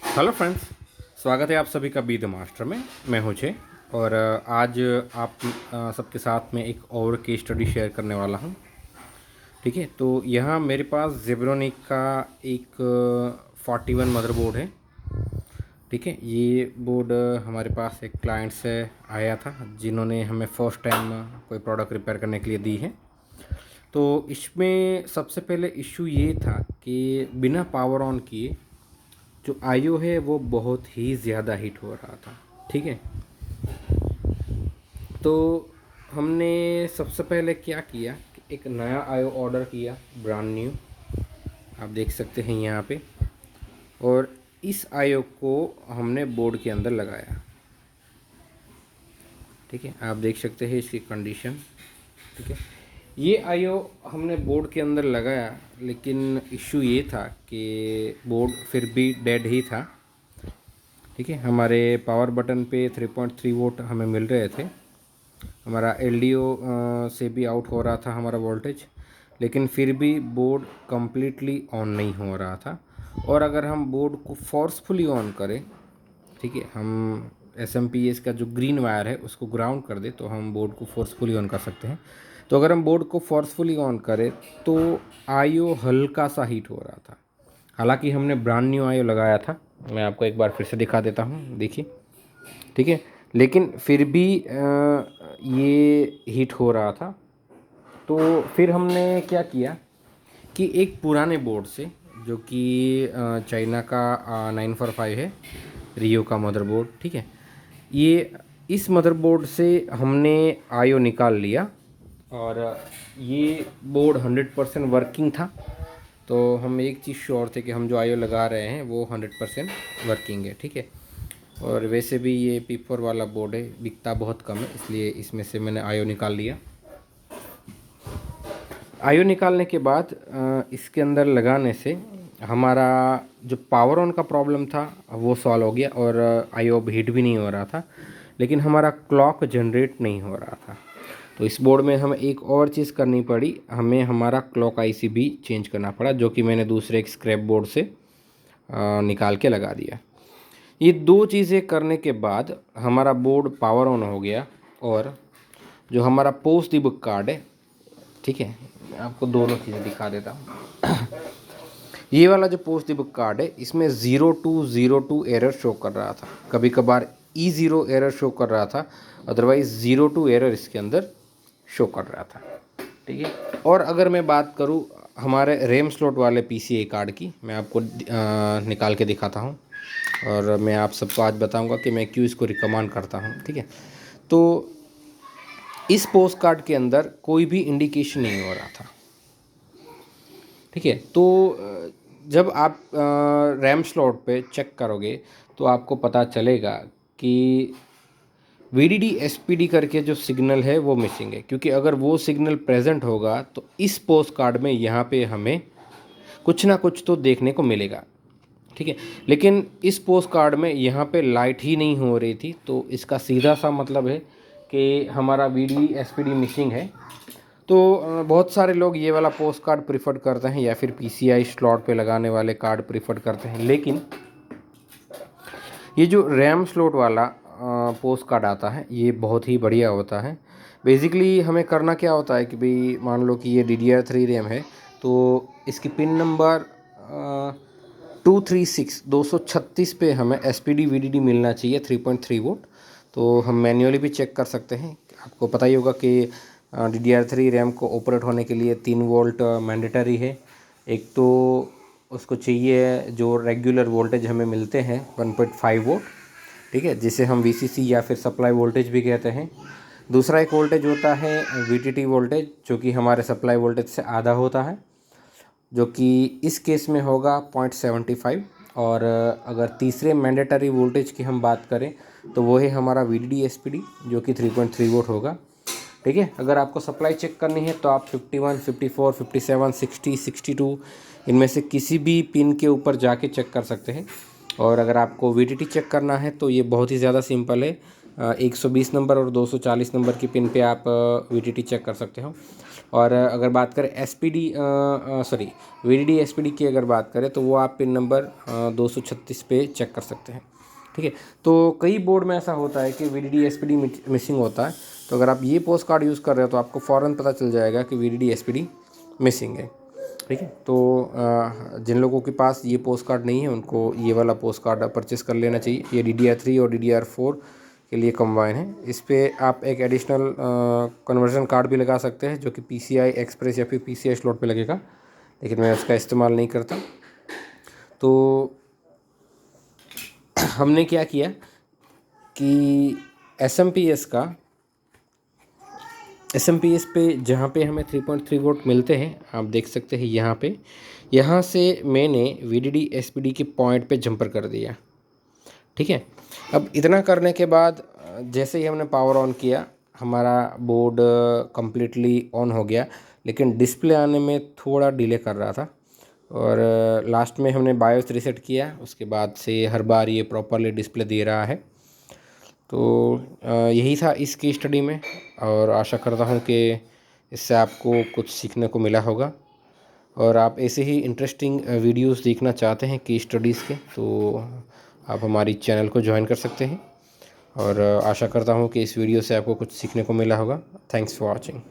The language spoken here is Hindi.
हेलो फ्रेंड्स, स्वागत है आप सभी का बी द मास्टर में। मैं हूं जय और आज आप सबके साथ में एक और केस स्टडी शेयर करने वाला हूं। ठीक है, तो यहाँ मेरे पास जेब्रोनिक का एक 41 मदरबोर्ड है। ठीक है, ये बोर्ड हमारे पास एक क्लाइंट से आया था जिन्होंने हमें फ़र्स्ट टाइम कोई प्रोडक्ट रिपेयर करने के लिए दी है। तो इसमें सबसे पहले इशू ये था कि बिना पावर ऑन किए जो आईओ है वो बहुत ही ज़्यादा हीट हो रहा था। ठीक है, तो हमने सबसे पहले क्या किया कि एक नया आईओ ऑर्डर किया, ब्रांड न्यू, आप देख सकते हैं यहाँ पे। और इस आईओ को हमने बोर्ड के अंदर लगाया। ठीक है, आप देख सकते हैं इसकी कंडीशन। ठीक है, ये आईओ हमने बोर्ड के अंदर लगाया, लेकिन इशू ये था कि बोर्ड फिर भी डेड ही था। ठीक है, हमारे पावर बटन पे 3.3 वोल्ट हमें मिल रहे थे। हमारा एलडीओ से भी आउट हो रहा था हमारा वोल्टेज, लेकिन फिर भी बोर्ड कम्प्लीटली ऑन नहीं हो रहा था। और अगर हम बोर्ड को फोर्सफुली ऑन करें, ठीक है, हम एसएमपीएस का जो ग्रीन वायर है उसको ग्राउंड कर दे तो हम बोर्ड को फोर्सफुली ऑन कर सकते हैं। तो अगर हम बोर्ड को फोर्सफुली ऑन करें तो आईओ हल्का सा हीट हो रहा था। हालांकि हमने ब्रांड न्यू आईओ लगाया था, मैं आपको एक बार फिर से दिखा देता हूँ, देखिए। ठीक है, लेकिन फिर भी ये हीट हो रहा था। तो फिर हमने क्या किया कि एक पुराने बोर्ड से, जो कि चाइना का 945 है, रियो का मदरबोर्ड। ठीक है, ये इस मदरबोर्ड से हमने आईओ निकाल लिया और ये बोर्ड 100% वर्किंग था। तो हम एक चीज़ श्योर थे कि हम जो आईओ लगा रहे हैं वो 100% वर्किंग है। ठीक है, और वैसे भी ये P4 वाला बोर्ड है, बिकता बहुत कम है, इसलिए इसमें से मैंने आईओ निकाल लिया। आईओ निकालने के बाद इसके अंदर लगाने से हमारा जो पावर ऑन का प्रॉब्लम था वो सॉल्व हो गया और आईओ अब हीट भी नहीं हो रहा था, लेकिन हमारा क्लॉक जनरेट नहीं हो रहा था। तो इस बोर्ड में हमें एक और चीज़ करनी पड़ी, हमें हमारा क्लॉक आईसी भी चेंज करना पड़ा, जो कि मैंने दूसरे एक स्क्रैप बोर्ड से निकाल के लगा दिया। ये दो चीज़ें करने के बाद हमारा बोर्ड पावर ऑन हो गया। और जो हमारा पोस्ट दी बुक कार्ड है, ठीक है, मैं आपको दोनों चीज़ें दिखा देता हूँ। ये वाला जो पोस्ट दी बुक कार्ड है, इसमें 0202 एरर शो कर रहा था, कभी कभार E0 एरर शो कर रहा था, अदरवाइज 02 एरर इसके अंदर शो कर रहा था। ठीक है, और अगर मैं बात करूँ हमारे रैम स्लॉट वाले PCI कार्ड की, मैं आपको निकाल के दिखाता हूँ और मैं आप सबको आज बताऊँगा कि मैं क्यों इसको रिकमेंड करता हूँ। ठीक है, तो इस पोस्ट कार्ड के अंदर कोई भी इंडिकेशन नहीं हो रहा था। ठीक है, तो जब आप रैम स्लॉट पे चेक करोगे तो आपको पता चलेगा कि VDD SPD करके जो सिग्नल है वो मिसिंग है, क्योंकि अगर वो सिग्नल प्रेजेंट होगा तो इस पोस्ट कार्ड में यहाँ पे हमें कुछ ना कुछ तो देखने को मिलेगा। ठीक है, लेकिन इस पोस्ट कार्ड में यहाँ पे लाइट ही नहीं हो रही थी, तो इसका सीधा सा मतलब है कि हमारा VDD SPD मिसिंग है। तो बहुत सारे लोग ये वाला पोस्ट कार्ड प्रीफर करते हैं या फिर PCI स्लॉट पे लगाने वाले कार्ड प्रीफर करते हैं, लेकिन ये जो रैम स्लॉट वाला पोस्ट कार्ड आता है ये बहुत ही बढ़िया होता है। बेसिकली हमें करना क्या होता है कि भाई मान लो कि ये DDR3 रैम है, तो इसकी पिन नंबर 236 पे हमें SPD VDD मिलना चाहिए 3.3 वोल्ट। तो हम मैन्युअली भी चेक कर सकते हैं। आपको पता ही होगा कि DDR3 रैम को ऑपरेट होने के लिए 3 वोल्ट मैंडेटरी है। एक तो उसको चाहिए जो रेगुलर वोल्टेज हमें मिलते हैं 1.5 वोल्ट, ठीक है, जिसे हम VCC या फिर सप्लाई वोल्टेज भी कहते हैं। दूसरा एक वोल्टेज होता है VTT वोल्टेज, जो कि हमारे सप्लाई वोल्टेज से आधा होता है, जो कि इस केस में होगा 0.75। और अगर तीसरे मैंडेटरी वोल्टेज की हम बात करें तो वो है हमारा VDD SPD, जो कि 3.3 वोल्ट होगा। ठीक है, अगर आपको सप्लाई चेक करनी है तो आप 51, 54, 57, 60, 62 इनमें से किसी भी पिन के ऊपर जाके चेक कर सकते हैं। और अगर आपको VTT चेक करना है तो ये बहुत ही ज़्यादा सिंपल है। 120 नंबर और 240 नंबर की पिन पे आप VTT चेक कर सकते हो। और अगर बात करें VDD SPD की अगर बात करें तो वो आप पिन नंबर 236 पे चेक कर सकते हैं। ठीक है, तो कई बोर्ड में ऐसा होता है कि VDD SPD मिसिंग होता है, तो अगर आप ये पोस्ट कार्ड यूज़ कर रहे हो तो आपको फ़ौरन पता चल जाएगा कि VDD SPD मिसिंग है। ठीक है, तो जिन लोगों के पास ये पोस्ट कार्ड नहीं है उनको ये वाला पोस्ट कार्ड परचेस कर लेना चाहिए। ये DDR3 और DDR4 के लिए कम्बाइन है। इस पर आप एक एडिशनल कन्वर्जन कार्ड भी लगा सकते हैं जो कि PCI एक्सप्रेस या फिर PCI स्लॉट पे लगेगा, लेकिन मैं उसका इस्तेमाल नहीं करता। तो हमने क्या किया कि SMPS पे जहाँ पे हमें 3.3 वोल्ट मिलते हैं, आप देख सकते हैं यहाँ से मैंने VDD SPD के पॉइंट पे जंपर कर दिया। ठीक है, अब इतना करने के बाद जैसे ही हमने पावर ऑन किया हमारा बोर्ड कम्प्लीटली ऑन हो गया, लेकिन डिस्प्ले आने में थोड़ा डिले कर रहा था। और लास्ट में हमने बायोस रीसेट किया, उसके बाद से हर बार ये प्रॉपरली डिस्प्ले दे रहा है। तो यही था इस केस स्टडी में, और आशा करता हूँ कि इससे आपको कुछ सीखने को मिला होगा। और आप ऐसे ही इंटरेस्टिंग वीडियोस देखना चाहते हैं केस स्टडीज़ के, तो आप हमारी चैनल को ज्वाइन कर सकते हैं। और आशा करता हूँ कि इस वीडियो से आपको कुछ सीखने को मिला होगा। Thanks for watching.